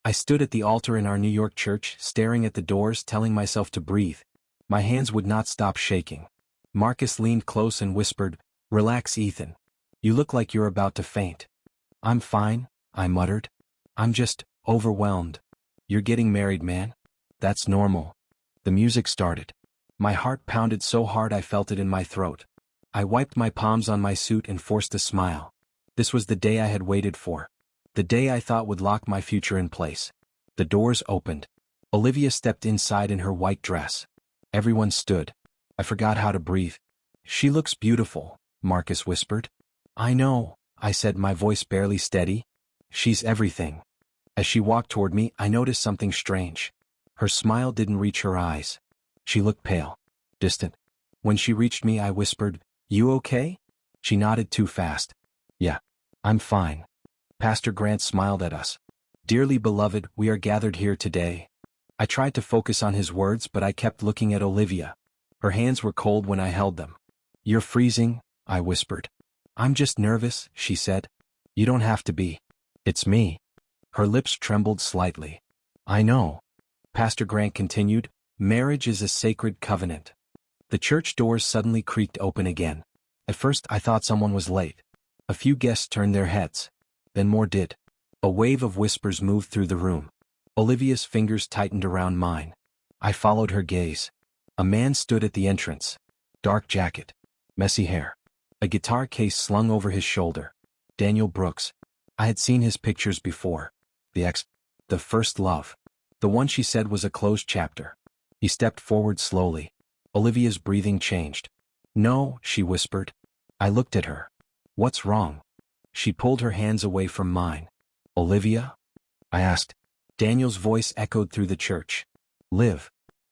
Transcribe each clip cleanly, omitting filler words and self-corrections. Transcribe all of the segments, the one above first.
I stood at the altar in our New York church, staring at the doors, telling myself to breathe. My hands would not stop shaking. Marcus leaned close and whispered, "Relax, Ethan. You look like you're about to faint." "I'm fine," I muttered. "I'm just overwhelmed." "You're getting married, man. That's normal." The music started. My heart pounded so hard I felt it in my throat. I wiped my palms on my suit and forced a smile. This was the day I had waited for. The day I thought would lock my future in place. The doors opened. Olivia stepped inside in her white dress. Everyone stood. I forgot how to breathe. "She looks beautiful," Marcus whispered. "I know," I said, my voice barely steady. "She's everything." As she walked toward me, I noticed something strange. Her smile didn't reach her eyes. She looked pale, distant. When she reached me, I whispered, "You okay?" She nodded too fast. "Yeah, I'm fine." Pastor Grant smiled at us. "Dearly beloved, we are gathered here today." I tried to focus on his words, but I kept looking at Olivia. Her hands were cold when I held them. "You're freezing," I whispered. "I'm just nervous," she said. "You don't have to be. It's me." Her lips trembled slightly. "I know." Pastor Grant continued, "Marriage is a sacred covenant." The church doors suddenly creaked open again. At first I thought someone was late. A few guests turned their heads. Then more did. A wave of whispers moved through the room. Olivia's fingers tightened around mine. I followed her gaze. A man stood at the entrance. Dark jacket. Messy hair. A guitar case slung over his shoulder. Daniel Brooks. I had seen his pictures before. The first love. The one she said was a closed chapter. He stepped forward slowly. Olivia's breathing changed. "No," she whispered. I looked at her. "What's wrong?" She pulled her hands away from mine. "Olivia?" I asked. Daniel's voice echoed through the church. "Liv."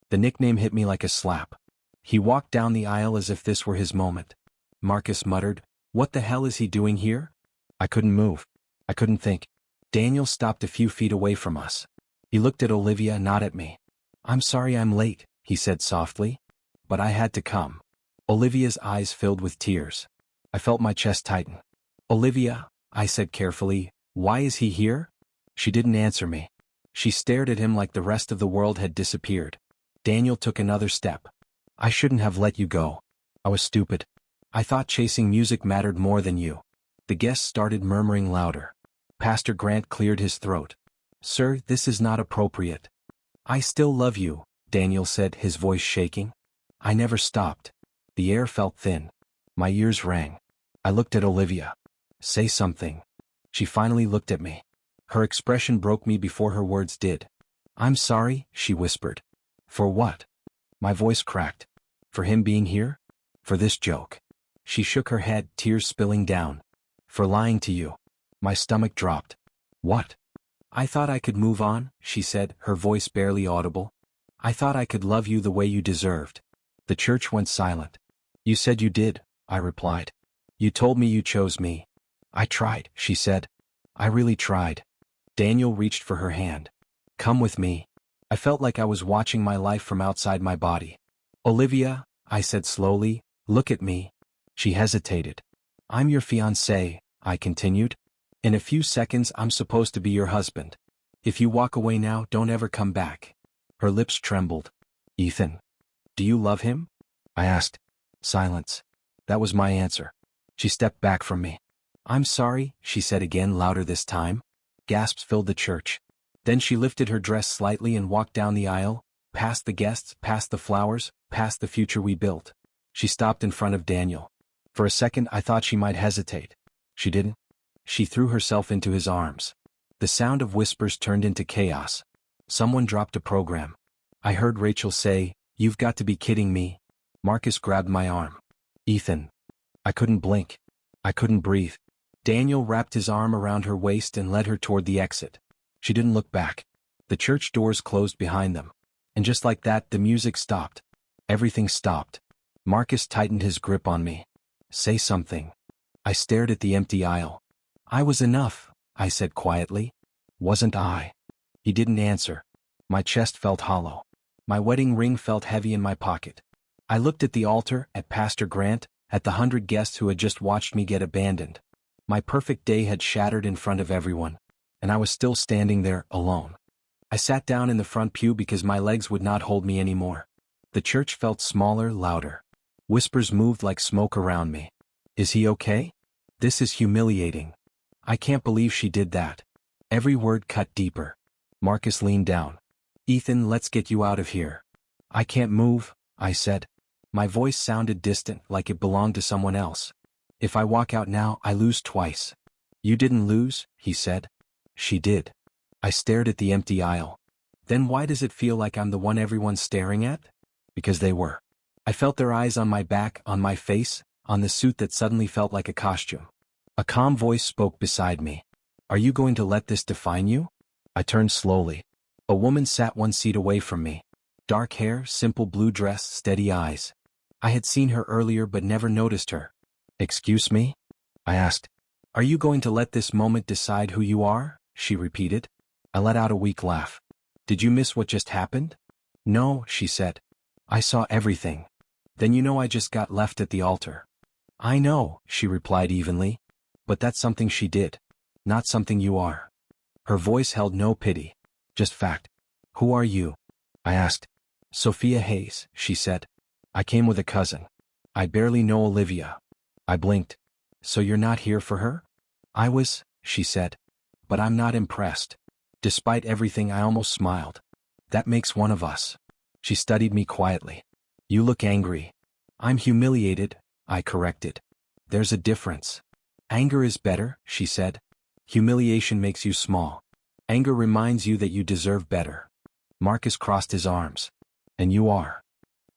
The nickname hit me like a slap. He walked down the aisle as if this were his moment. Marcus muttered, "What the hell is he doing here?" I couldn't move. I couldn't think. Daniel stopped a few feet away from us. He looked at Olivia, not at me. "I'm sorry I'm late," he said softly. "But I had to come." Olivia's eyes filled with tears. I felt my chest tighten. "Olivia," I said carefully, "why is he here?" She didn't answer me. She stared at him like the rest of the world had disappeared. Daniel took another step. "I shouldn't have let you go. I was stupid. I thought chasing music mattered more than you." The guests started murmuring louder. Pastor Grant cleared his throat. "Sir, this is not appropriate." "I still love you," Daniel said, his voice shaking. I never stopped. The air felt thin. My ears rang. I looked at Olivia. "Say something." She finally looked at me. Her expression broke me before her words did. "I'm sorry," she whispered. "For what?" My voice cracked. "For him being here? For this joke." She shook her head, tears spilling down. "For lying to you." My stomach dropped. "What?" "I thought I could move on," she said, her voice barely audible. "I thought I could love you the way you deserved." The church went silent. "You said you did," I replied. "You told me you chose me." "I tried," she said. "I really tried." Daniel reached for her hand. "Come with me." I felt like I was watching my life from outside my body. "Olivia," I said slowly, "look at me." She hesitated. "I'm your fiancé," I continued. "In a few seconds I'm supposed to be your husband. If you walk away now, don't ever come back." Her lips trembled. "Ethan, do you love him?" I asked. Silence. That was my answer. She stepped back from me. "I'm sorry," she said again, louder this time. Gasps filled the church. Then she lifted her dress slightly and walked down the aisle, past the guests, past the flowers, past the future we built. She stopped in front of Daniel. For a second I thought she might hesitate. She didn't. She threw herself into his arms. The sound of whispers turned into chaos. Someone dropped a program. I heard Rachel say, "You've got to be kidding me." Marcus grabbed my arm. "Ethan." I couldn't blink. I couldn't breathe. Daniel wrapped his arm around her waist and led her toward the exit. She didn't look back. The church doors closed behind them. And just like that, the music stopped. Everything stopped. Marcus tightened his grip on me. "Say something." I stared at the empty aisle. "I was enough," I said quietly. "Wasn't I?" He didn't answer. My chest felt hollow. My wedding ring felt heavy in my pocket. I looked at the altar, at Pastor Grant, at the 100 guests who had just watched me get abandoned. My perfect day had shattered in front of everyone, and I was still standing there, alone. I sat down in the front pew because my legs would not hold me anymore. The church felt smaller, louder. Whispers moved like smoke around me. Is he okay? This is humiliating. I can't believe she did that. Every word cut deeper. Marcus leaned down. Ethan, let's get you out of here. I can't move, I said. My voice sounded distant, like it belonged to someone else. If I walk out now, I lose twice. You didn't lose, he said. She did. I stared at the empty aisle. Then why does it feel like I'm the one everyone's staring at? Because they were. I felt their eyes on my back, on my face, on the suit that suddenly felt like a costume. A calm voice spoke beside me. Are you going to let this define you? I turned slowly. A woman sat one seat away from me. Dark hair, simple blue dress, steady eyes. I had seen her earlier but never noticed her. Excuse me? I asked. Are you going to let this moment decide who you are? She repeated. I let out a weak laugh. Did you miss what just happened? No, she said. I saw everything. Then you know I just got left at the altar. I know, she replied evenly. But that's something she did. Not something you are. Her voice held no pity. Just fact. Who are you? I asked. Sophia Hayes, she said. I came with a cousin. I barely know Olivia. I blinked. So you're not here for her? I was, she said. But I'm not impressed. Despite everything, I almost smiled. That makes one of us. She studied me quietly. You look angry. I'm humiliated, I corrected. There's a difference. Anger is better, she said. Humiliation makes you small. Anger reminds you that you deserve better. Marcus crossed his arms. And you are.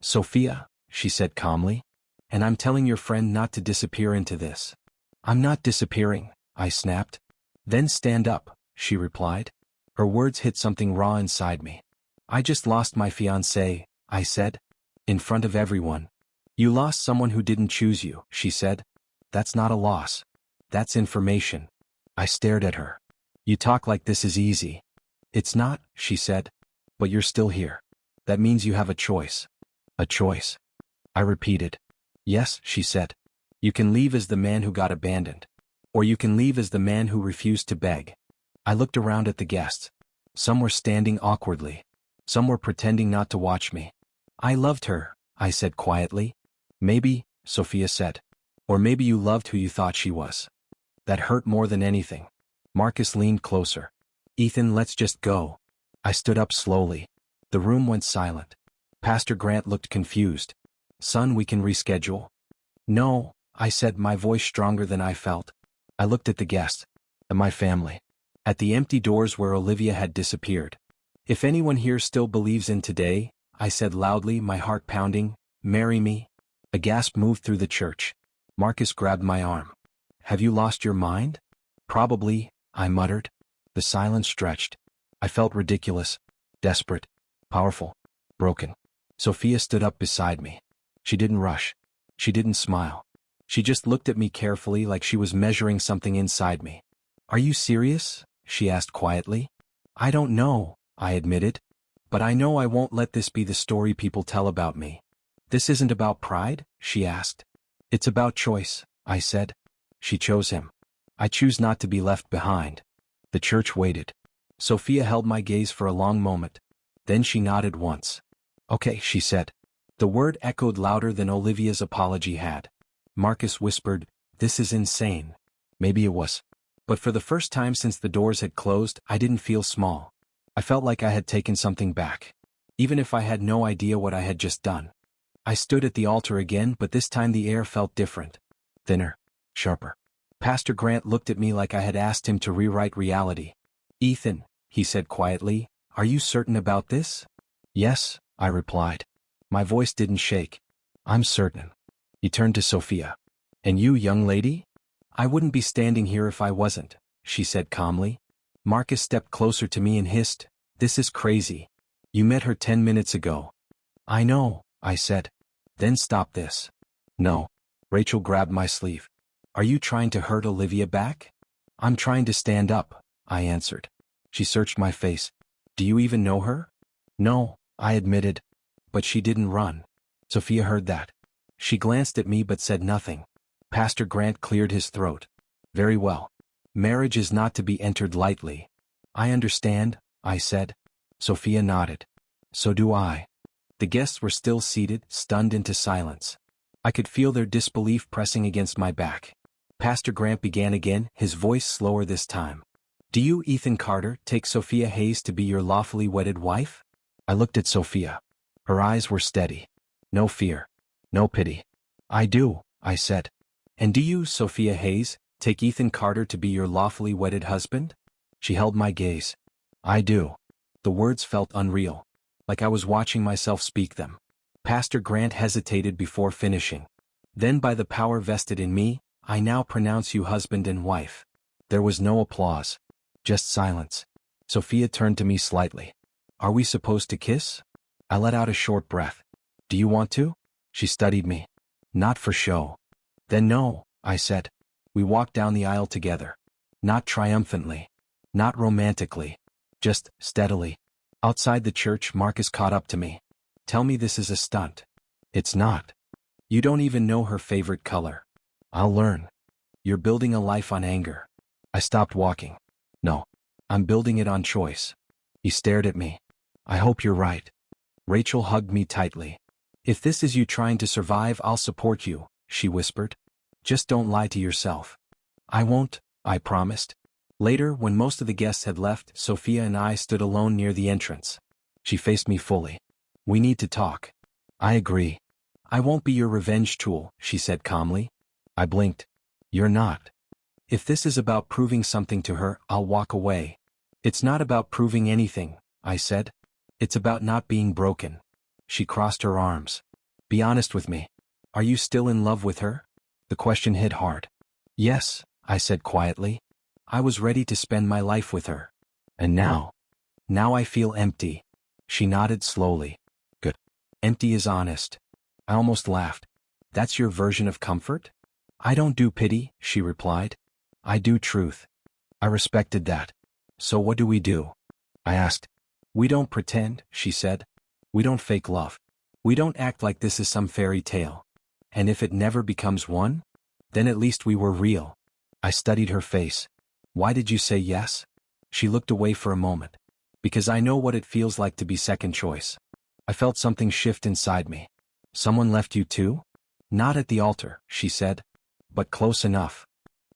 Sophia, she said calmly. And I'm telling your friend not to disappear into this. I'm not disappearing, I snapped. Then stand up, she replied. Her words hit something raw inside me. I just lost my fiancé, I said. In front of everyone. You lost someone who didn't choose you, she said. That's not a loss. That's information. I stared at her. You talk like this is easy. It's not, she said. But you're still here. That means you have a choice. A choice. I repeated. Yes, she said. You can leave as the man who got abandoned. Or you can leave as the man who refused to beg. I looked around at the guests. Some were standing awkwardly. Some were pretending not to watch me. I loved her, I said quietly. Maybe, Sophia said. Or maybe you loved who you thought she was. That hurt more than anything. Marcus leaned closer. Ethan, let's just go. I stood up slowly. The room went silent. Pastor Grant looked confused. Son, we can reschedule. No, I said, my voice stronger than I felt. I looked at the guests. At my family. At the empty doors where Olivia had disappeared. If anyone here still believes in today, I said loudly, my heart pounding, marry me. A gasp moved through the church. Marcus grabbed my arm. Have you lost your mind? Probably, I muttered. The silence stretched. I felt ridiculous, desperate, powerful, broken. Sophia stood up beside me. She didn't rush. She didn't smile. She just looked at me carefully like she was measuring something inside me. Are you serious? She asked quietly. I don't know, I admitted. But I know I won't let this be the story people tell about me. This isn't about pride? She asked. It's about choice, I said. She chose him. I choose not to be left behind. The church waited. Sophia held my gaze for a long moment. Then she nodded once. Okay, she said. The word echoed louder than Olivia's apology had. Marcus whispered, this is insane. Maybe it was. But for the first time since the doors had closed, I didn't feel small. I felt like I had taken something back. Even if I had no idea what I had just done. I stood at the altar again, but this time the air felt different. Thinner. Sharper. Pastor Grant looked at me like I had asked him to rewrite reality. Ethan, he said quietly, are you certain about this? Yes, I replied. My voice didn't shake. I'm certain. He turned to Sophia. And you, young lady? I wouldn't be standing here if I wasn't, she said calmly. Marcus stepped closer to me and hissed, this is crazy. You met her 10 minutes ago. I know, I said. Then stop this. No. Rachel grabbed my sleeve. Are you trying to hurt Olivia back? I'm trying to stand up, I answered. She searched my face. Do you even know her? No, I admitted. But she didn't run. Sophia heard that. She glanced at me but said nothing. Pastor Grant cleared his throat. Very well. Marriage is not to be entered lightly. I understand, I said. Sophia nodded. So do I. The guests were still seated, stunned into silence. I could feel their disbelief pressing against my back. Pastor Grant began again, his voice slower this time. Do you, Ethan Carter, take Sophia Hayes to be your lawfully wedded wife? I looked at Sophia. Her eyes were steady. No fear. No pity. I do, I said. And do you, Sophia Hayes, take Ethan Carter to be your lawfully wedded husband? She held my gaze. I do. The words felt unreal, like I was watching myself speak them. Pastor Grant hesitated before finishing. Then by the power vested in me, I now pronounce you husband and wife. There was no applause. Just silence. Sophia turned to me slightly. Are we supposed to kiss? I let out a short breath. Do you want to? She studied me. Not for show. Then no, I said. We walked down the aisle together. Not triumphantly. Not romantically. Just steadily. Outside the church, Marcus caught up to me. Tell me this is a stunt. It's not. You don't even know her favorite color. I'll learn. You're building a life on anger. I stopped walking. No. I'm building it on choice. He stared at me. I hope you're right. Rachel hugged me tightly. If this is you trying to survive, I'll support you, she whispered. Just don't lie to yourself. I won't, I promised. Later, when most of the guests had left, Sophia and I stood alone near the entrance. She faced me fully. We need to talk. I agree. I won't be your revenge tool, she said calmly. I blinked. You're not. If this is about proving something to her, I'll walk away. It's not about proving anything, I said. It's about not being broken. She crossed her arms. Be honest with me. Are you still in love with her? The question hit hard. Yes, I said quietly. I was ready to spend my life with her. And now? Now I feel empty. She nodded slowly. Good. Empty is honest. I almost laughed. That's your version of comfort? I don't do pity, she replied. I do truth. I respected that. So what do we do? I asked. We don't pretend, she said. We don't fake love. We don't act like this is some fairy tale. And if it never becomes one, then at least we were real. I studied her face. Why did you say yes? She looked away for a moment. Because I know what it feels like to be second choice. I felt something shift inside me. Someone left you too? Not at the altar, she said. But close enough.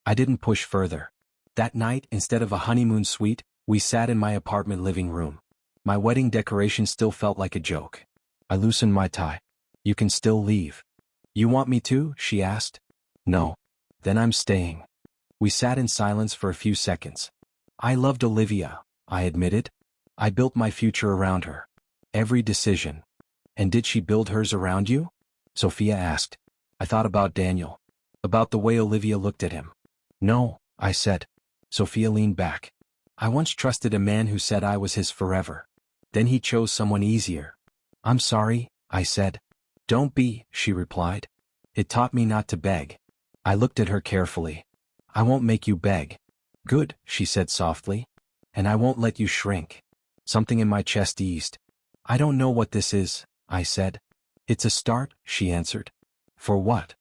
I didn't push further. That night, instead of a honeymoon suite, we sat in my apartment living room. My wedding decoration still felt like a joke. I loosened my tie. You can still leave. You want me to? She asked. No. Then I'm staying. We sat in silence for a few seconds. I loved Olivia, I admitted. I built my future around her. Every decision. And did she build hers around you? Sophia asked. I thought about Daniel. About the way Olivia looked at him. No, I said. Sophia leaned back. I once trusted a man who said I was his forever. Then he chose someone easier. I'm sorry, I said. Don't be, she replied. It taught me not to beg. I looked at her carefully. I won't make you beg. Good, she said softly. And I won't let you shrink. Something in my chest eased. I don't know what this is, I said. It's a start, she answered. For what?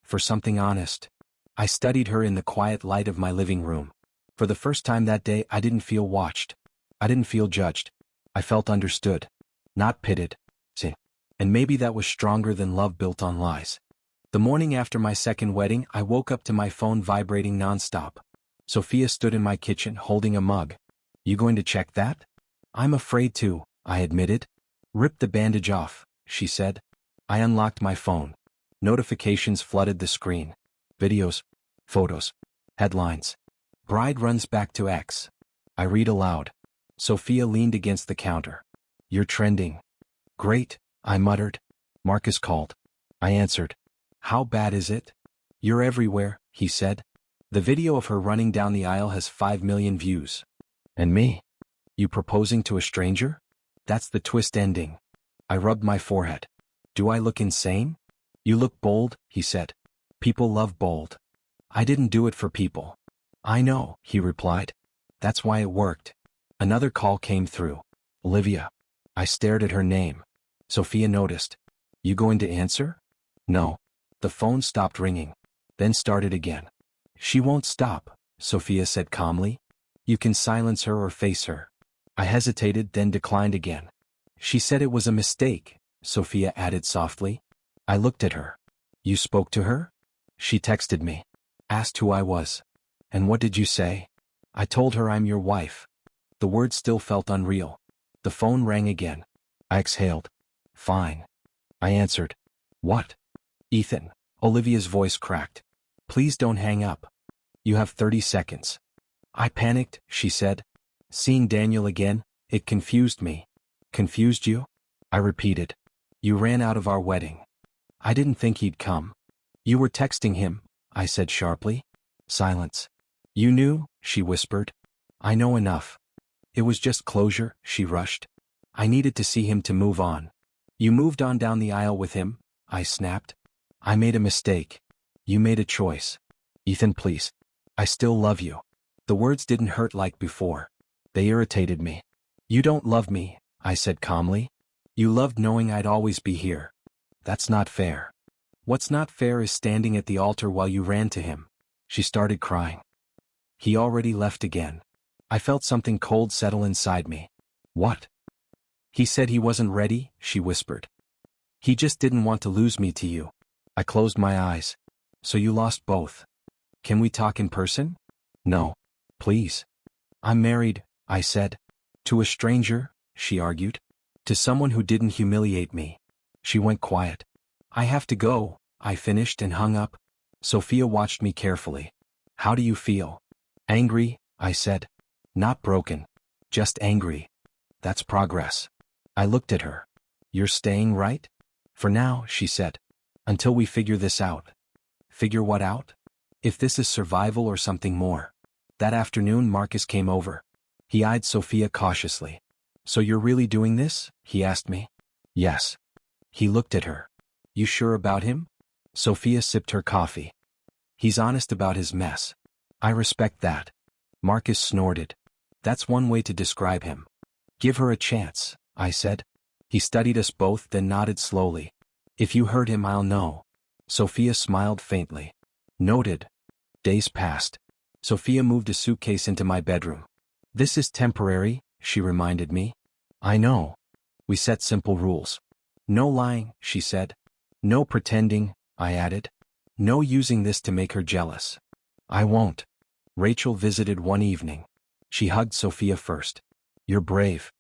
For something honest. I studied her in the quiet light of my living room. For the first time that day, I didn't feel watched. I didn't feel judged. I felt understood. Not pitted. See. And maybe that was stronger than love built on lies. The morning after my second wedding, I woke up to my phone vibrating nonstop. Sophia stood in my kitchen holding a mug. You going to check that? I'm afraid to, I admitted. Rip the bandage off, she said. I unlocked my phone. Notifications flooded the screen. Videos. Photos. Headlines. Bride runs back to ex. I read aloud. Sophia leaned against the counter. You're trending. Great, I muttered. Marcus called. I answered. How bad is it? You're everywhere, he said. The video of her running down the aisle has 5 million views. And me? You proposing to a stranger? That's the twist ending. I rubbed my forehead. Do I look insane? You look bold, he said. People love bold. I didn't do it for people. I know, he replied. That's why it worked. Another call came through. Olivia. I stared at her name. Sophia noticed. You going to answer? No. The phone stopped ringing. Then started again. She won't stop, Sophia said calmly. You can silence her or face her. I hesitated, then declined again. She said it was a mistake, Sophia added softly. I looked at her. You spoke to her? She texted me. Asked who I was. And what did you say? I told her I'm your wife. The words still felt unreal. The phone rang again. I exhaled. Fine. I answered. What? Ethan. Olivia's voice cracked. Please don't hang up. You have 30 seconds. I panicked, she said. Seeing Daniel again, it confused me. Confused you? I repeated. You ran out of our wedding. I didn't think he'd come. You were texting him, I said sharply. Silence. You knew, she whispered. I know enough. It was just closure, she rushed. I needed to see him to move on. You moved on down the aisle with him, I snapped. I made a mistake. You made a choice. Ethan, please. I still love you. The words didn't hurt like before. They irritated me. You don't love me, I said calmly. You loved knowing I'd always be here. That's not fair. What's not fair is standing at the altar while you ran to him. She started crying. He already left again. I felt something cold settle inside me. What? He said he wasn't ready, she whispered. He just didn't want to lose me to you. I closed my eyes. So you lost both. Can we talk in person? No. Please. I'm married, I said. To a stranger, she argued. To someone who didn't humiliate me. She went quiet. I have to go, I finished and hung up. Sophia watched me carefully. How do you feel? Angry, I said. Not broken. Just angry. That's progress. I looked at her. You're staying, right? For now, she said. Until we figure this out. Figure what out? If this is survival or something more. That afternoon Marcus came over. He eyed Sophia cautiously. So you're really doing this? He asked me. Yes. He looked at her. You sure about him? Sophia sipped her coffee. He's honest about his mess. I respect that. Marcus snorted. That's one way to describe him. Give her a chance, I said. He studied us both, then nodded slowly. If you hurt him, I'll know. Sophia smiled faintly. Noted. Days passed. Sophia moved a suitcase into my bedroom. This is temporary, she reminded me. I know. We set simple rules. No lying, she said. No pretending, I added. No using this to make her jealous. I won't. Rachel visited one evening. She hugged Sophia first. You're brave.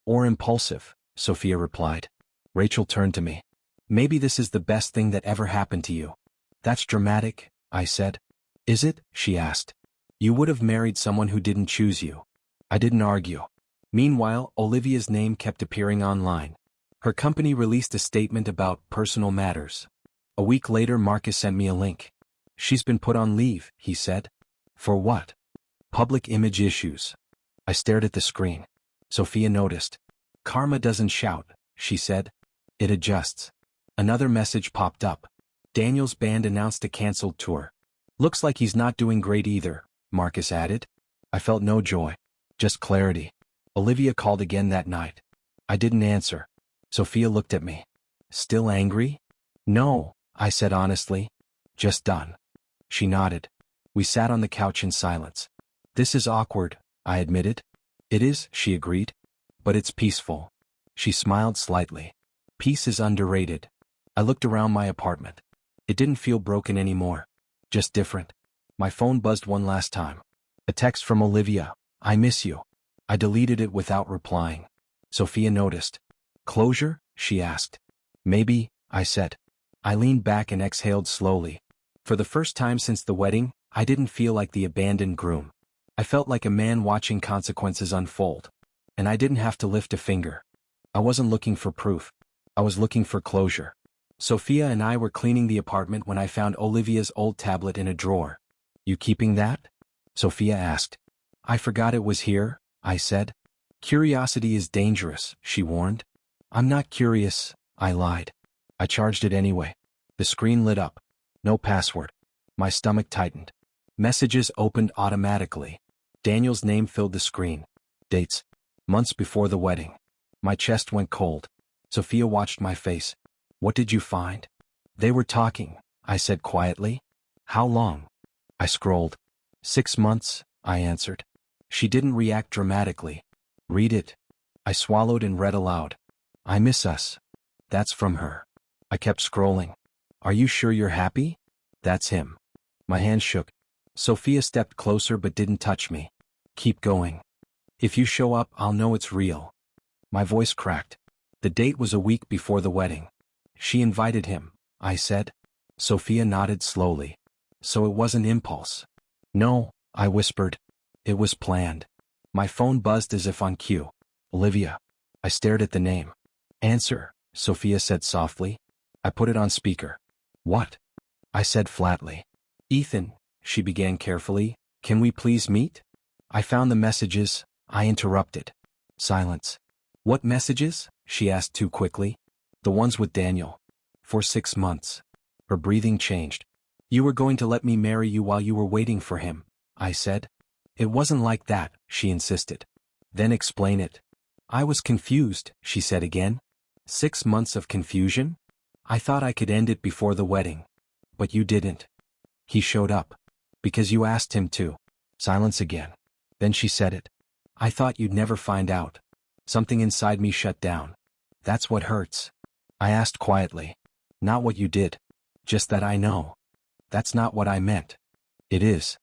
Or impulsive, Sophia replied. Rachel turned to me. Maybe this is the best thing that ever happened to you. That's dramatic, I said. Is it? She asked. You would have married someone who didn't choose you. I didn't argue. Meanwhile, Olivia's name kept appearing online. Her company released a statement about personal matters. A week later, Marcus sent me a link. She's been put on leave, he said. For what? Public image issues. I stared at the screen. Sophia noticed. Karma doesn't shout, she said. It adjusts. Another message popped up. Daniel's band announced a canceled tour. Looks like he's not doing great either, Marcus added. I felt no joy. Just clarity. Olivia called again that night. I didn't answer. Sophia looked at me. Still angry? No, I said honestly. Just done. She nodded. We sat on the couch in silence. This is awkward, I admitted. It is, she agreed. But it's peaceful. She smiled slightly. Peace is underrated. I looked around my apartment. It didn't feel broken anymore. Just different. My phone buzzed one last time. A text from Olivia. I miss you. I deleted it without replying. Sophia noticed. Closure? She asked. Maybe, I said. I leaned back and exhaled slowly. For the first time since the wedding, I didn't feel like the abandoned groom. I felt like a man watching consequences unfold. And I didn't have to lift a finger. I wasn't looking for proof. I was looking for closure. Sophia and I were cleaning the apartment when I found Olivia's old tablet in a drawer. You keeping that? Sophia asked. I forgot it was here, I said. Curiosity is dangerous, she warned. I'm not curious, I lied. I charged it anyway. The screen lit up. No password. My stomach tightened. Messages opened automatically. Daniel's name filled the screen. Dates. Months before the wedding. My chest went cold. Sophia watched my face. What did you find? They were talking, I said quietly. How long? I scrolled. 6 months, I answered. She didn't react dramatically. Read it. I swallowed and read aloud. I miss us. That's from her. I kept scrolling. Are you sure you're happy? That's him. My hand shook. Sophia stepped closer but didn't touch me. Keep going. If you show up, I'll know it's real. My voice cracked. The date was a week before the wedding. She invited him, I said. Sophia nodded slowly. So it wasn't impulse. No, I whispered. It was planned. My phone buzzed as if on cue. Olivia. I stared at the name. Answer, Sophia said softly. I put it on speaker. What? I said flatly. Ethan, she began carefully, can we please meet? I found the messages, I interrupted. Silence. What messages? She asked too quickly. The ones with Daniel. For 6 months. Her breathing changed. You were going to let me marry you while you were waiting for him, I said. It wasn't like that, she insisted. Then explain it. I was confused, she said again. 6 months of confusion? I thought I could end it before the wedding. But you didn't. He showed up. Because you asked him to. Silence again. Then she said it. I thought you'd never find out. Something inside me shut down. That's what hurts. I asked quietly. Not what you did. Just that I know. That's not what I meant. It is.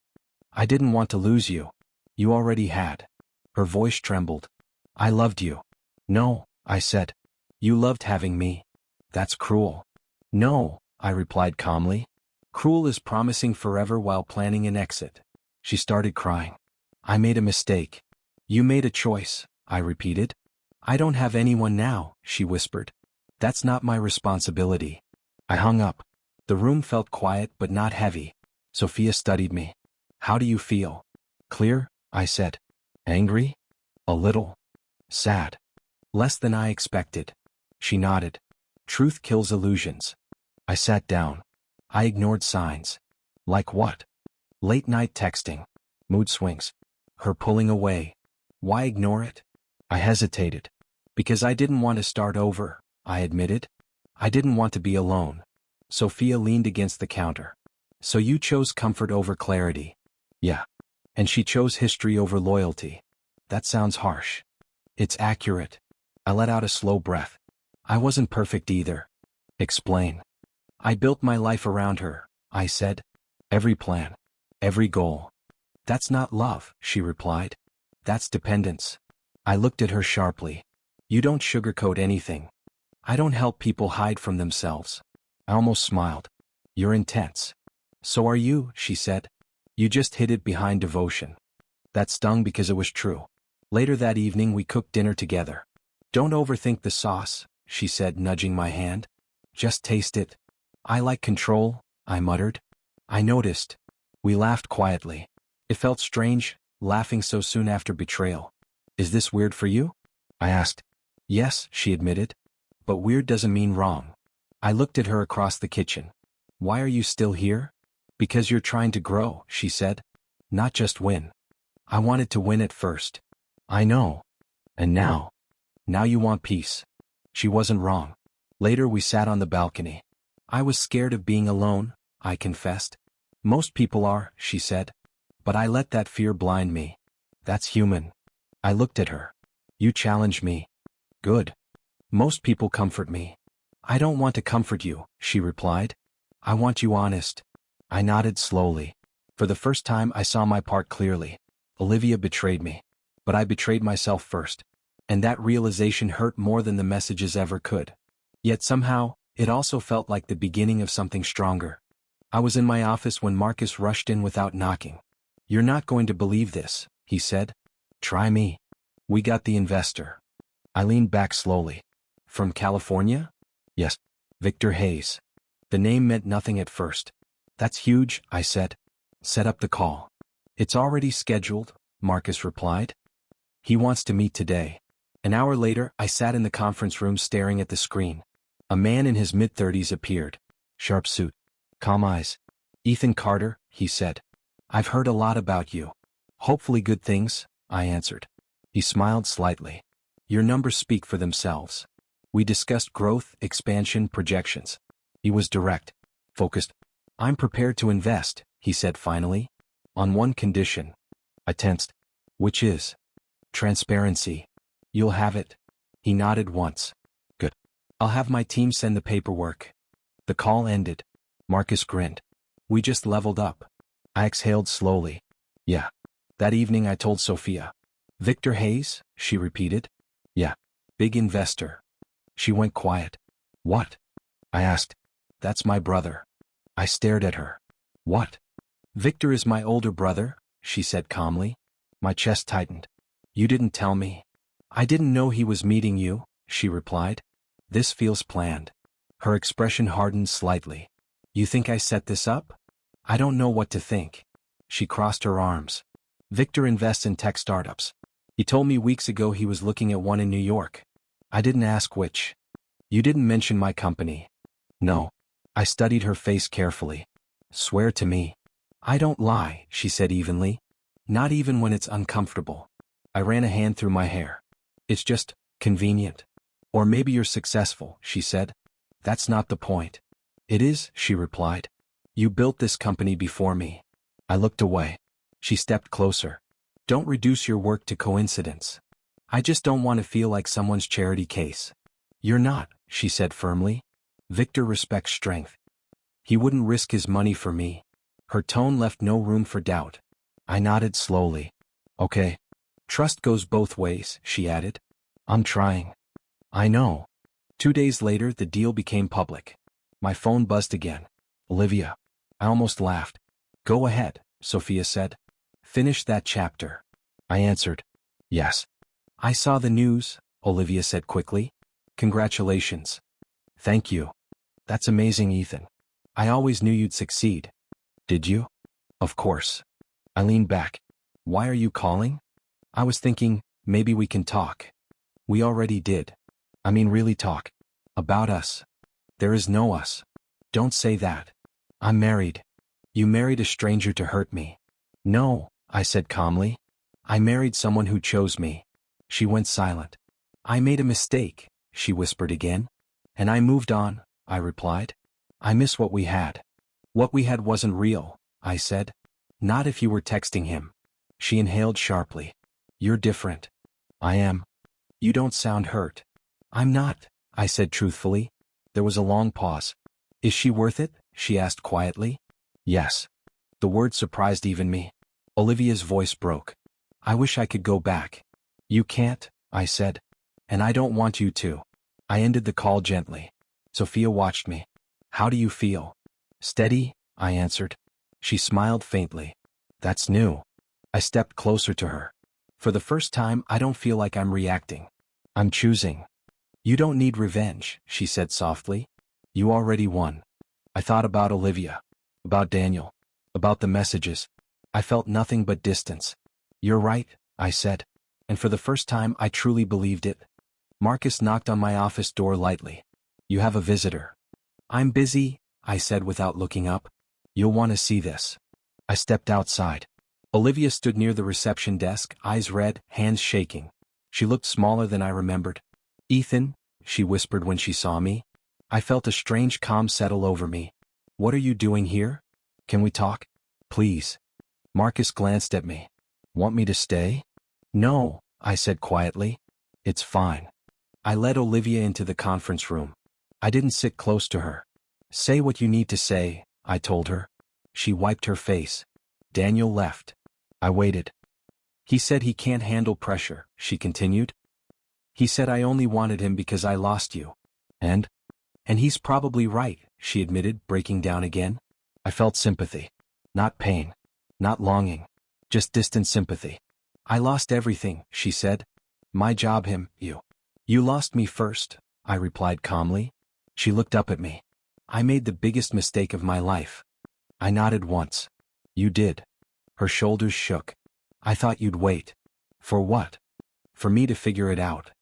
I didn't want to lose you. You already had. Her voice trembled. I loved you. No, I said. You loved having me. That's cruel. No, I replied calmly. Cruel is promising forever while planning an exit. She started crying. I made a mistake. You made a choice, I repeated. I don't have anyone now, she whispered. That's not my responsibility. I hung up. The room felt quiet but not heavy. Sophia studied me. How do you feel? Clear, I said. Angry? A little. Sad. Less than I expected. She nodded. Truth kills illusions. I sat down. I ignored signs. Like what? Late night texting. Mood swings. Her pulling away. Why ignore it? I hesitated. Because I didn't want to start over, I admitted. I didn't want to be alone. Sophia leaned against the counter. So you chose comfort over clarity. Yeah. And she chose history over loyalty. That sounds harsh. It's accurate. I let out a slow breath. I wasn't perfect either. Explain. I built my life around her, I said. Every plan. Every goal. That's not love, she replied. That's dependence. I looked at her sharply. You don't sugarcoat anything. I don't help people hide from themselves. I almost smiled. You're intense. So are you, she said. You just hid it behind devotion. That stung because it was true. Later that evening we cooked dinner together. Don't overthink the sauce, she said, nudging my hand. Just taste it. I like control, I muttered. I noticed. We laughed quietly. It felt strange, laughing so soon after betrayal. Is this weird for you? I asked. Yes, she admitted. But weird doesn't mean wrong. I looked at her across the kitchen. Why are you still here? Because you're trying to grow, she said. Not just win. I wanted to win at first. I know. And now? Now you want peace. She wasn't wrong. Later we sat on the balcony. I was scared of being alone, I confessed. Most people are, she said. But I let that fear blind me. That's human. I looked at her. You challenge me. Good. Most people comfort me. I don't want to comfort you, she replied. I want you honest. I nodded slowly. For the first time I saw my part clearly. Olivia betrayed me. But I betrayed myself first. And that realization hurt more than the messages ever could. Yet somehow, it also felt like the beginning of something stronger. I was in my office when Marcus rushed in without knocking. You're not going to believe this, he said. Try me. We got the investor. I leaned back slowly. From California? Yes. Victor Hayes. The name meant nothing at first. That's huge, I said. Set up the call. It's already scheduled, Marcus replied. He wants to meet today. An hour later, I sat in the conference room staring at the screen. A man in his mid-30s appeared. Sharp suit. Calm eyes. Ethan Carter, he said. I've heard a lot about you. Hopefully good things, I answered. He smiled slightly. Your numbers speak for themselves. We discussed growth, expansion, projections. He was direct. Focused. I'm prepared to invest, he said finally. On one condition. I tensed. Which is? Transparency. You'll have it. He nodded once. Good. I'll have my team send the paperwork. The call ended. Marcus grinned. We just leveled up. I exhaled slowly. Yeah. That evening I told Sophia. Victor Hayes, she repeated. Yeah. Big investor. She went quiet. What? I asked. That's my brother. I stared at her. What? Victor is my older brother, she said calmly. My chest tightened. You didn't tell me. I didn't know he was meeting you, she replied. This feels planned. Her expression hardened slightly. You think I set this up? I don't know what to think. She crossed her arms. Victor invests in tech startups. He told me weeks ago he was looking at one in New York. I didn't ask which. You didn't mention my company. No. I studied her face carefully. Swear to me. I don't lie, she said evenly. Not even when it's uncomfortable. I ran a hand through my hair. It's just convenient. Or maybe you're successful, she said. That's not the point. It is, she replied. You built this company before me. I looked away. She stepped closer. Don't reduce your work to coincidence. I just don't want to feel like someone's charity case. You're not, she said firmly. Victor respects strength. He wouldn't risk his money for me. Her tone left no room for doubt. I nodded slowly. Okay. Trust goes both ways, she added. I'm trying. I know. 2 days later, the deal became public. My phone buzzed again. Olivia. I almost laughed. Go ahead, Sophia said. Finish that chapter. I answered. Yes. I saw the news, Olivia said quickly. Congratulations. Thank you. That's amazing, Ethan. I always knew you'd succeed. Did you? Of course. I leaned back. Why are you calling? I was thinking, maybe we can talk. We already did. I mean really talk. About us. There is no us. Don't say that. I'm married. You married a stranger to hurt me. No, I said calmly. I married someone who chose me. She went silent. I made a mistake, she whispered again. And I moved on, I replied. I miss what we had. What we had wasn't real, I said. Not if you were texting him. She inhaled sharply. You're different. I am. You don't sound hurt. I'm not, I said truthfully. There was a long pause. Is she worth it? She asked quietly. Yes. The word surprised even me. Olivia's voice broke. I wish I could go back. You can't, I said. And I don't want you to. I ended the call gently. Sophia watched me. How do you feel? Steady, I answered. She smiled faintly. That's new. I stepped closer to her. For the first time, I don't feel like I'm reacting. I'm choosing. You don't need revenge, she said softly. You already won. I thought about Olivia. About Daniel. About the messages. I felt nothing but distance. You're right, I said. And for the first time, I truly believed it. Marcus knocked on my office door lightly. You have a visitor. I'm busy, I said without looking up. You'll want to see this. I stepped outside. Olivia stood near the reception desk, eyes red, hands shaking. She looked smaller than I remembered. Ethan, she whispered when she saw me. I felt a strange calm settle over me. What are you doing here? Can we talk? Please. Marcus glanced at me. Want me to stay? No, I said quietly. It's fine. I led Olivia into the conference room. I didn't sit close to her. Say what you need to say, I told her. She wiped her face. Daniel left. I waited. He said he can't handle pressure, she continued. He said I only wanted him because I lost you. And he's probably right, she admitted, breaking down again. I felt sympathy. Not pain. Not longing. Just distant sympathy. I lost everything, she said. My job, him, you. You lost me first, I replied calmly. She looked up at me. I made the biggest mistake of my life. I nodded once. You did. Her shoulders shook. I thought you'd wait. For what? For me to figure it out.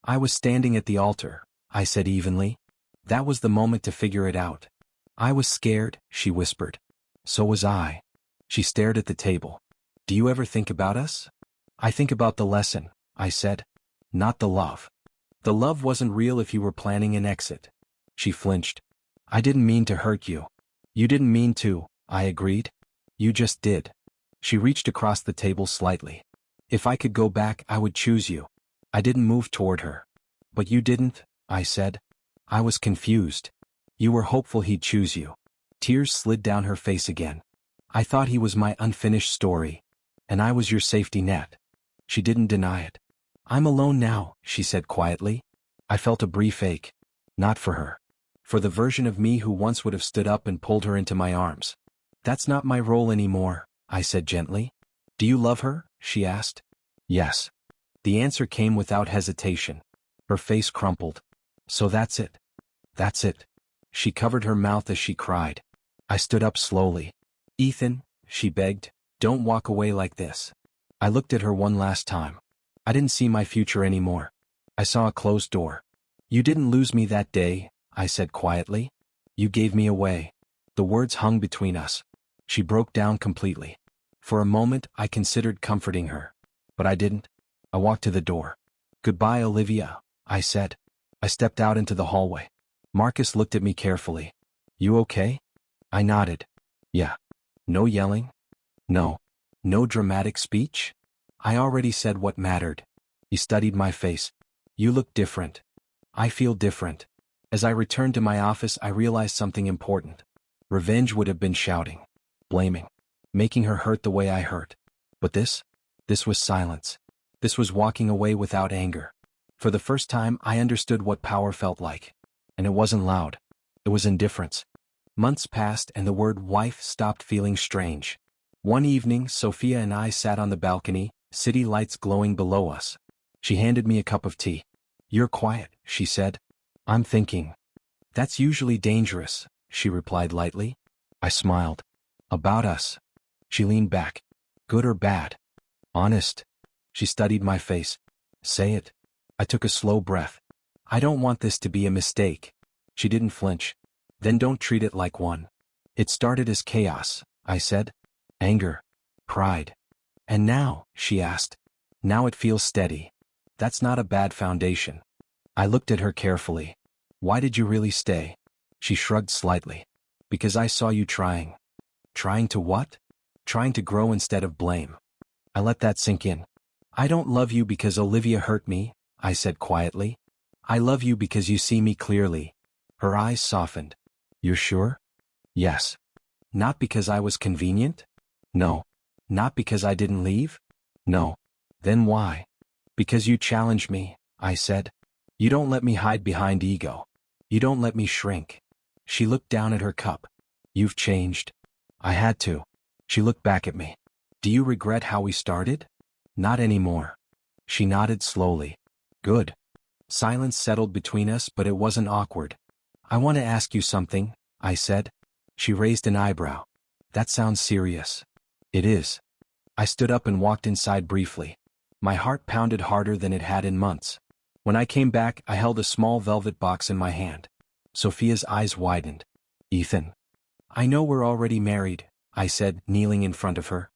I was standing at the altar, I said evenly. That was the moment to figure it out. I was scared, she whispered. So was I. She stared at the table. Do you ever think about us? I think about the lesson, I said. Not the love. The love wasn't real if you were planning an exit. She flinched. I didn't mean to hurt you. You didn't mean to, I agreed. You just did. She reached across the table slightly. If I could go back, I would choose you. I didn't move toward her. But you didn't, I said. I was confused. You were hopeful he'd choose you. Tears slid down her face again. I thought he was my unfinished story. And I was your safety net. She didn't deny it. I'm alone now, she said quietly. I felt a brief ache. Not for her. For the version of me who once would have stood up and pulled her into my arms. That's not my role anymore, I said gently. Do you love her? She asked. Yes. The answer came without hesitation. Her face crumpled. So that's it. That's it. She covered her mouth as she cried. I stood up slowly. Ethan, she begged, don't walk away like this. I looked at her one last time. I didn't see my future anymore. I saw a closed door. You didn't lose me that day, I said quietly. You gave me away. The words hung between us. She broke down completely. For a moment, I considered comforting her. But I didn't. I walked to the door. Goodbye, Olivia, I said. I stepped out into the hallway. Marcus looked at me carefully. You okay? I nodded. Yeah. No yelling? No. No dramatic speech? I already said what mattered. He studied my face. You look different. I feel different. As I returned to my office, I realized something important. Revenge would have been shouting, blaming, making her hurt the way I hurt. But this was silence. This was walking away without anger. For the first time, I understood what power felt like. And it wasn't loud. It was indifference. Months passed and the word wife stopped feeling strange. One evening, Sophia and I sat on the balcony, city lights glowing below us. She handed me a cup of tea. You're quiet, she said. I'm thinking. That's usually dangerous, she replied lightly. I smiled. About us. She leaned back. Good or bad? Honest. She studied my face. Say it. I took a slow breath. I don't want this to be a mistake. She didn't flinch. Then don't treat it like one. It started as chaos, I said. Anger. Pride. And now, she asked. Now it feels steady. That's not a bad foundation. I looked at her carefully. Why did you really stay? She shrugged slightly. Because I saw you trying. Trying to what? Trying to grow instead of blame. I let that sink in. I don't love you because Olivia hurt me, I said quietly. I love you because you see me clearly. Her eyes softened. You're sure? Yes. Not because I was convenient? No. Not because I didn't leave? No. Then why? Because you challenged me, I said. You don't let me hide behind ego. You don't let me shrink. She looked down at her cup. You've changed. I had to. She looked back at me. Do you regret how we started? Not anymore. She nodded slowly. Good. Silence settled between us, but it wasn't awkward. I want to ask you something, I said. She raised an eyebrow. That sounds serious. It is. I stood up and walked inside briefly. My heart pounded harder than it had in months. When I came back, I held a small velvet box in my hand. Sophia's eyes widened. Ethan. I know we're already married, I said, kneeling in front of her.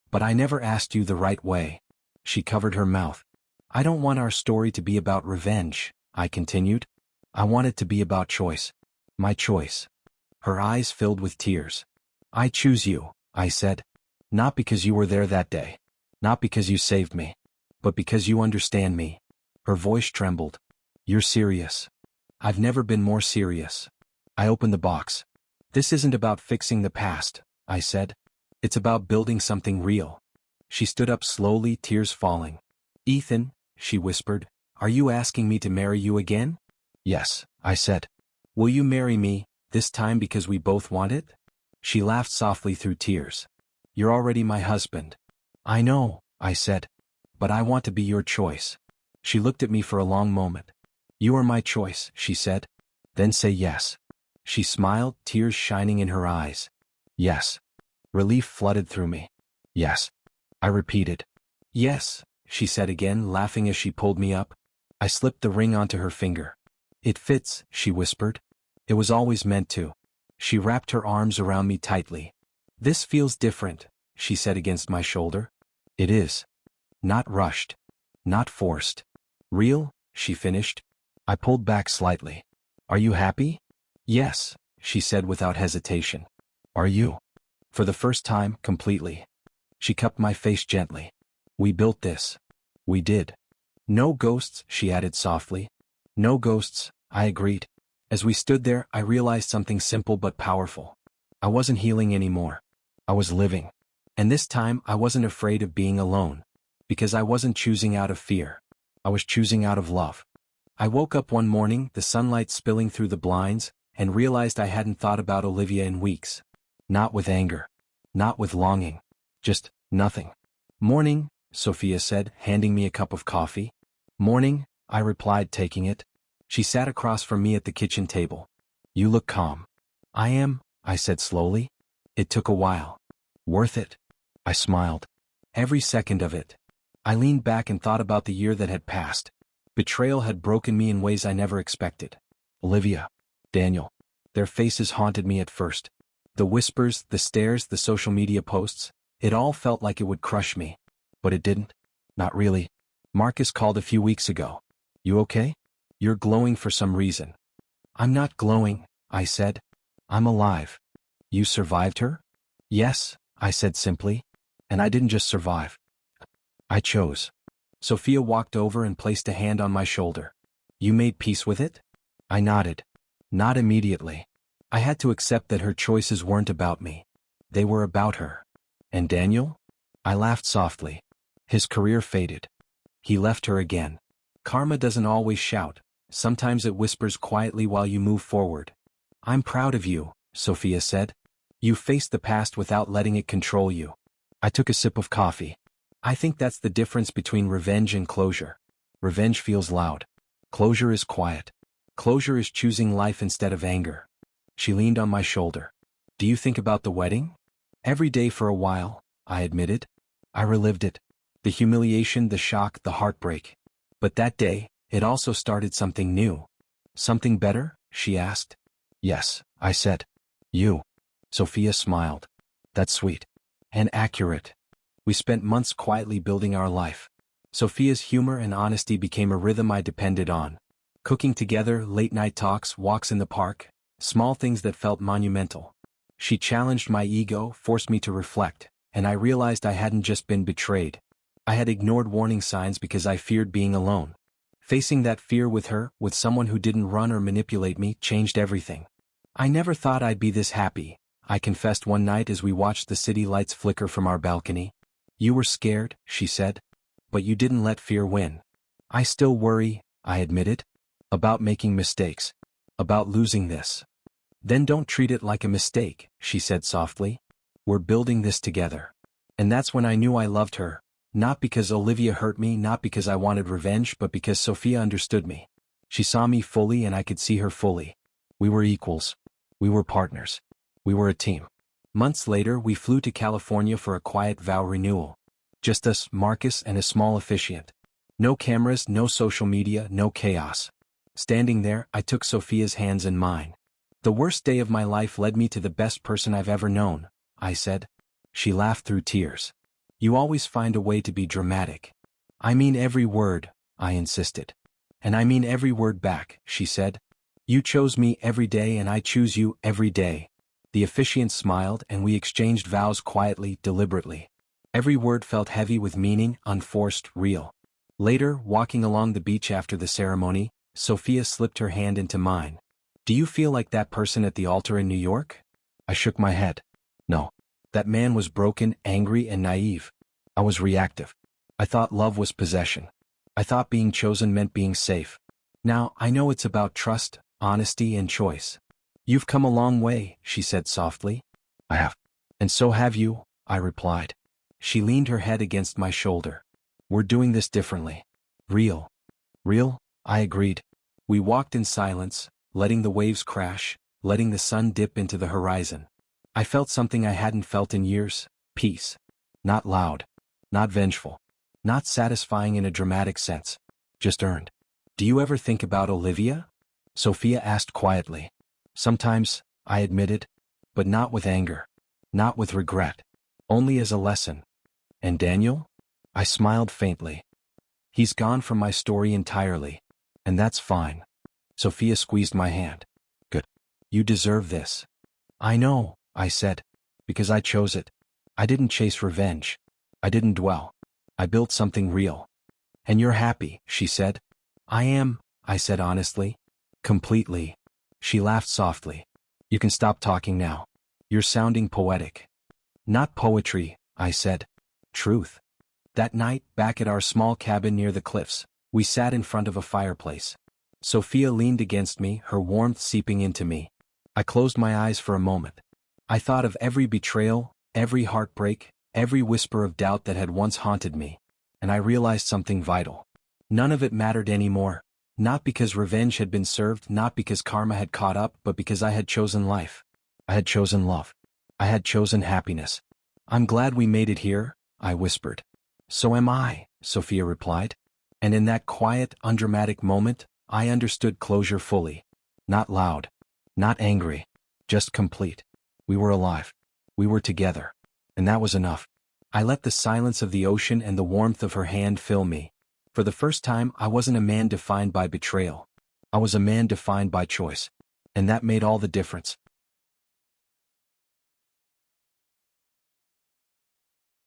But I never asked you the right way. She covered her mouth. I don't want our story to be about revenge, I continued. I want it to be about choice. My choice. Her eyes filled with tears. I choose you, I said. Not because you were there that day. Not because you saved me. But because you understand me. Her voice trembled. You're serious. I've never been more serious. I opened the box. This isn't about fixing the past, I said. It's about building something real. She stood up slowly, tears falling. Ethan, she whispered, are you asking me to marry you again? Yes, I said. Will you marry me, this time because we both want it? She laughed softly through tears. You're already my husband. I know, I said. But I want to be your choice. She looked at me for a long moment. You are my choice, she said. Then say yes. She smiled, tears shining in her eyes. Yes. Relief flooded through me. Yes. I repeated. Yes, she said again, laughing as she pulled me up. I slipped the ring onto her finger. It fits, she whispered. It was always meant to. She wrapped her arms around me tightly. This feels different, she said against my shoulder. It is. Not rushed. Not forced. Real, she finished. I pulled back slightly. Are you happy? Yes, she said without hesitation. Are you? For the first time, completely. She cupped my face gently. We built this. We did. No ghosts, she added softly. No ghosts, I agreed. As we stood there, I realized something simple but powerful. I wasn't healing anymore. I was living. And this time, I wasn't afraid of being alone. Because I wasn't choosing out of fear. I was choosing out of love. I woke up one morning, the sunlight spilling through the blinds, and realized I hadn't thought about Olivia in weeks. Not with anger. Not with longing. Just nothing. Morning, Sophia said, handing me a cup of coffee. Morning, I replied, taking it. She sat across from me at the kitchen table. You look calm. I am, I said slowly. It took a while. Worth it? I smiled. Every second of it. I leaned back and thought about the year that had passed. Betrayal had broken me in ways I never expected. Olivia. Daniel. Their faces haunted me at first. The whispers, the stares, the social media posts, it all felt like it would crush me. But it didn't. Not really. Marcus called a few weeks ago. You okay? You're glowing for some reason. I'm not glowing, I said. I'm alive. You survived her? Yes, I said simply. And I didn't just survive. I chose. Sophia walked over and placed a hand on my shoulder. You made peace with it? I nodded. Not immediately. I had to accept that her choices weren't about me. They were about her. And Daniel? I laughed softly. His career faded. He left her again. Karma doesn't always shout. Sometimes it whispers quietly while you move forward. I'm proud of you, Sophia said. You faced the past without letting it control you. I took a sip of coffee. I think that's the difference between revenge and closure. Revenge feels loud. Closure is quiet. Closure is choosing life instead of anger. She leaned on my shoulder. Do you think about the wedding? Every day for a while, I admitted. I relived it. The humiliation, the shock, the heartbreak. But that day, it also started something new. Something better? She asked. Yes, I said. You. Sophia smiled. That's sweet. And accurate. We spent months quietly building our life. Sophia's humor and honesty became a rhythm I depended on. Cooking together, late-night talks, walks in the park, small things that felt monumental. She challenged my ego, forced me to reflect, and I realized I hadn't just been betrayed. I had ignored warning signs because I feared being alone. Facing that fear with her, with someone who didn't run or manipulate me, changed everything. I never thought I'd be this happy, I confessed one night as we watched the city lights flicker from our balcony. You were scared, she said. But you didn't let fear win. I still worry, I admitted. About making mistakes. About losing this. Then don't treat it like a mistake, she said softly. We're building this together. And that's when I knew I loved her. Not because Olivia hurt me, not because I wanted revenge, but because Sophia understood me. She saw me fully and I could see her fully. We were equals. We were partners. We were a team. Months later, we flew to California for a quiet vow renewal. Just us, Marcus, and a small officiant. No cameras, no social media, no chaos. Standing there, I took Sophia's hands in mine. The worst day of my life led me to the best person I've ever known, I said. She laughed through tears. You always find a way to be dramatic. I mean every word, I insisted. And I mean every word back, she said. You chose me every day and I choose you every day. The officiant smiled and we exchanged vows quietly, deliberately. Every word felt heavy with meaning, unforced, real. Later, walking along the beach after the ceremony, Sophia slipped her hand into mine. Do you feel like that person at the altar in New York? I shook my head. No. That man was broken, angry, and naive. I was reactive. I thought love was possession. I thought being chosen meant being safe. Now, I know it's about trust, honesty, and choice. You've come a long way, she said softly. I have. And so have you, I replied. She leaned her head against my shoulder. We're doing this differently. Real. Real? I agreed. We walked in silence, letting the waves crash, letting the sun dip into the horizon. I felt something I hadn't felt in years, peace. Not loud. Not vengeful. Not satisfying in a dramatic sense. Just earned. Do you ever think about Olivia? Sophia asked quietly. Sometimes, I admitted. But not with anger. Not with regret. Only as a lesson. And Daniel? I smiled faintly. He's gone from my story entirely. And that's fine. Sophia squeezed my hand. Good. You deserve this. I know, I said. Because I chose it. I didn't chase revenge. I didn't dwell. I built something real. And you're happy, she said. I am, I said honestly. Completely. She laughed softly. You can stop talking now. You're sounding poetic. Not poetry, I said. Truth. That night, back at our small cabin near the cliffs, we sat in front of a fireplace. Sophia leaned against me, her warmth seeping into me. I closed my eyes for a moment. I thought of every betrayal, every heartbreak, every whisper of doubt that had once haunted me, and I realized something vital. None of it mattered anymore, not because revenge had been served, not because karma had caught up, but because I had chosen life. I had chosen love. I had chosen happiness. I'm glad we made it here, I whispered. So am I, Sophia replied. And in that quiet, undramatic moment, I understood closure fully. Not loud. Not angry. Just complete. We were alive. We were together. And that was enough. I let the silence of the ocean and the warmth of her hand fill me. For the first time, I wasn't a man defined by betrayal. I was a man defined by choice. And that made all the difference.